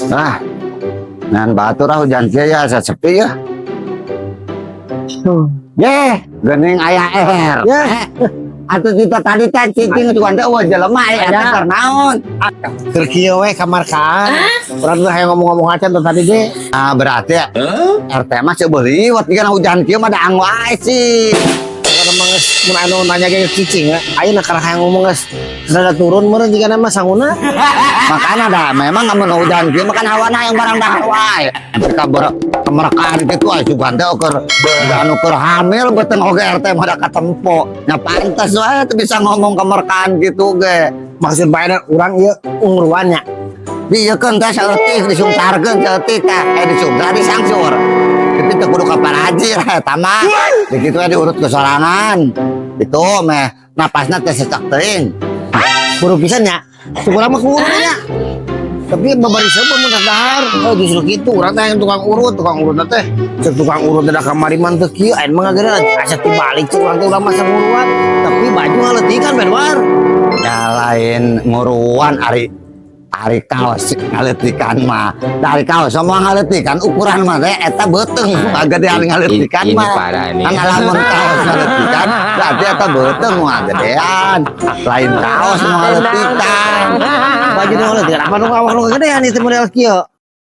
Ah, nan batur ah hujan kia ya sepi ya. Ye, gening aya air. Ya. Atuh kita tadi teh cicing tuan teh eueuh jelema aya teh naon? Keur kieu we kamarkaan. Urang teh hayang ngomong-ngomong acan tuh tadi ge. Ah berarti ya RT mah coba liwat dikeun hujan kieu mah daang wae sih. Kada manges mun anu nanya ge cicing ya. Ayeuna keur hayang ngomong geus rada turun meureun jigana mah sanguna. Makanya dah memang amun hujan kieu mah kan hawana yang barang dahar wae. Kemerkaan gitu aja juga teh anu keur hamil beuteung oge RT mah da katempo. Nya pantes wae teu bisa ngomong kemerkaan gitu ge. Maksud bae urang ieu ungruannya. Diekeun teh saeutik disungtarkeun saeutik teh disungtar disangsur. Tapi teu kudu kaparaji eta mah. Dikitu we diurut ke sorangan. Itu meh napasna teh secek teuing. Buru pisan nya. Syukurang mah kudu nya. Tapi babari seumur mun dahar. Oh justru kitu urang teh yang tukang urut teh. Cek tukang urut da kamariman teh kieu ayeuna mah ngageureun asa tibalik cek urang teh ulah masa nguruan. Tapi baju ngaleutikan Benwar. Ya lain nguruan ari kaos ngaleutikan mah. Dari kaos semua ngaleutikan ukuran mah teh eta beuteung gede ari ngaleutikan mah. Kan lamun kaos ngaleutikan berarti eta beuteung mah gedean. Lain kaos ngaleutikan. Baju nu ngaleutikan apa nu awak nu gedean itu model kieu.